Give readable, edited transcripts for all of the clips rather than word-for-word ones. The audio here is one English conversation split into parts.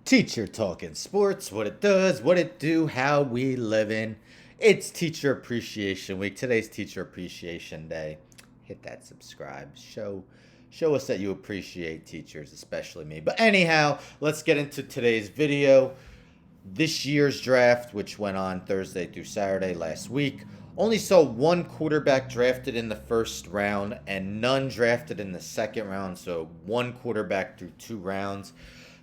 Teacher Talking Sports, what it does, what it do, how we living. It's Teacher Appreciation Week. Today's Teacher Appreciation Day. Hit that subscribe. Show us that you appreciate teachers, especially me. But anyhow, let's get into today's video. This year's draft, which went on Thursday through Saturday last week, only saw one quarterback drafted in the first round and none drafted in the second round. So one quarterback through 2 rounds.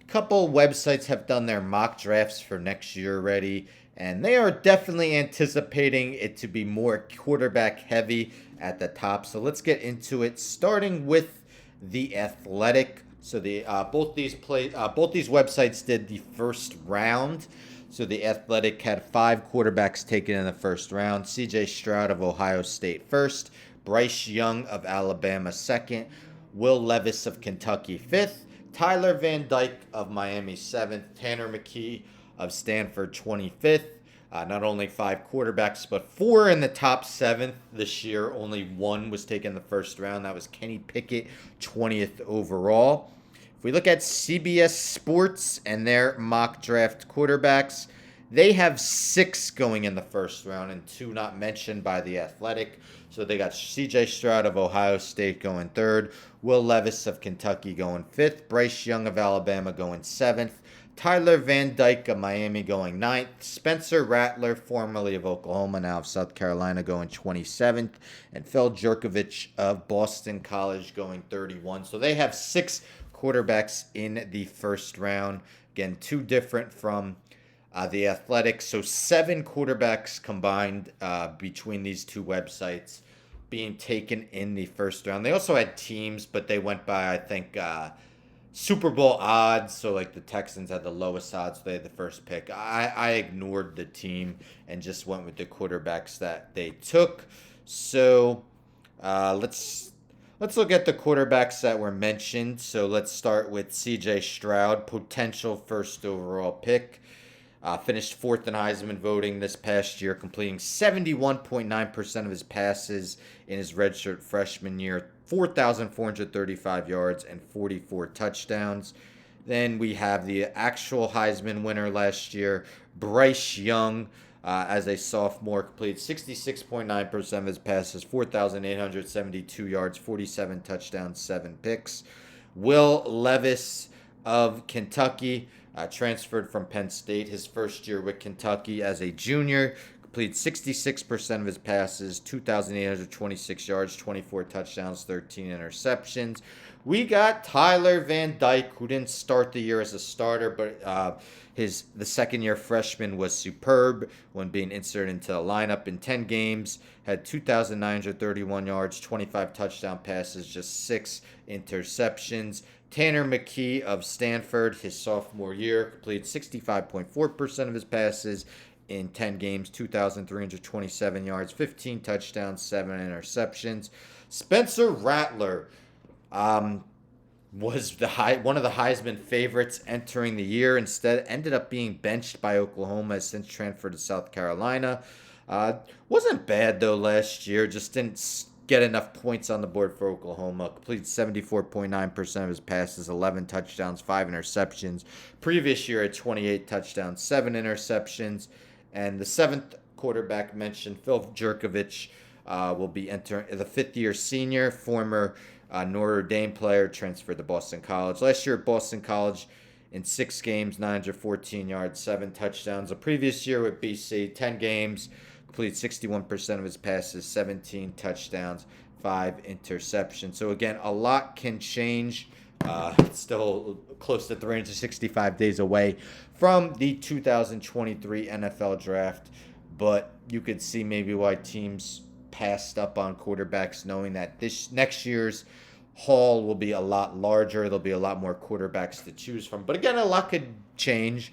Couple websites have done their mock drafts for next year already, and they are definitely anticipating it to be more quarterback heavy at the top. So let's get into it, starting with the Athletic. So the both these websites did the first round. So the Athletic had 5 quarterbacks taken in the first round. C.J. Stroud of Ohio State first, Bryce Young of Alabama second, Will Levis of Kentucky fifth, Tyler Van Dyke of Miami 7th, Tanner McKee of Stanford 25th. Not only 5 quarterbacks, but 4 in the top 7th this year. Only 1 was taken in the first round. That was Kenny Pickett, 20th overall. If we look at CBS Sports and their mock draft quarterbacks, they have 6 going in the first round and 2 not mentioned by the Athletic. So they got C.J. Stroud of Ohio State going third, Will Levis of Kentucky going fifth, Bryce Young of Alabama going seventh, Tyler Van Dyke of Miami going ninth, Spencer Rattler, formerly of Oklahoma, now of South Carolina, going 27th, and Phil Jerkovich of Boston College going 31. So they have 6 quarterbacks in the first round. Again, 2 different from the Athletic. So 7 quarterbacks combined between these 2 websites being taken in the first round. They also had teams, but they went by, I think, Super Bowl odds. So like the Texans had the lowest odds. They had the first pick. I ignored the team and just went with the quarterbacks that they took. So let's look at the quarterbacks that were mentioned. So let's start with C.J. Stroud, potential first overall pick. Finished 4th in Heisman voting this past year, completing 71.9% of his passes in his redshirt freshman year, 4,435 yards and 44 touchdowns. Then we have the actual Heisman winner last year, Bryce Young, as a sophomore, completed 66.9% of his passes, 4,872 yards, 47 touchdowns, 7 picks. Will Levis of Kentucky, transferred from Penn State his first year with Kentucky as a junior. Completed 66% of his passes, 2,826 yards, 24 touchdowns, 13 interceptions. We got Tyler Van Dyke, who didn't start the year as a starter, but the second-year freshman was superb when being inserted into the lineup in 10 games. Had 2,931 yards, 25 touchdown passes, just 6 interceptions. Tanner McKee of Stanford, his sophomore year, completed 65.4% of his passes in 10 games, 2,327 yards, 15 touchdowns, 7 interceptions. Spencer Rattler was one of the Heisman favorites entering the year. Instead, ended up being benched by Oklahoma, has since transferred to South Carolina. Wasn't bad though last year, just didn't get enough points on the board for Oklahoma. Completed 74.9% of his passes, 11 touchdowns, 5 interceptions. Previous year at 28 touchdowns, 7 interceptions. And the 7th quarterback mentioned, Phil Jerkovich, will be entering the 5th-year senior, former Notre Dame player, transferred to Boston College. Last year at Boston College, in 6 games, 914 yards, 7 touchdowns. The previous year with BC, 10 games, completed 61% of his passes, 17 touchdowns, 5 interceptions. So again, a lot can change. It's still close to 365 days away from the 2023 NFL draft, but you could see maybe why teams passed up on quarterbacks, knowing that this next year's haul will be a lot larger. There'll be a lot more quarterbacks to choose from. But again, a lot could change.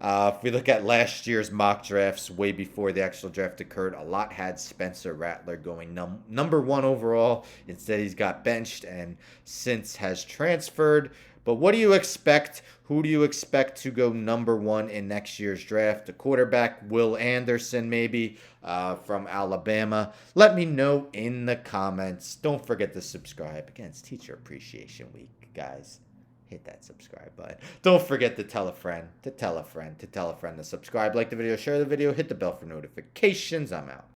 If we look at last year's mock drafts, way before the actual draft occurred, a lot had Spencer Rattler going number 1 overall. Instead, he's got benched and since has transferred. But what do you expect? Who do you expect to go number 1 in next year's draft? The quarterback, Will Anderson, maybe, from Alabama. Let me know in the comments. Don't forget to subscribe. Again, it's Teacher Appreciation Week, guys. hit that subscribe button. Don't forget to tell a friend, to tell a friend, to tell a friend to subscribe, like the video, share the video, hit the bell for notifications. I'm out.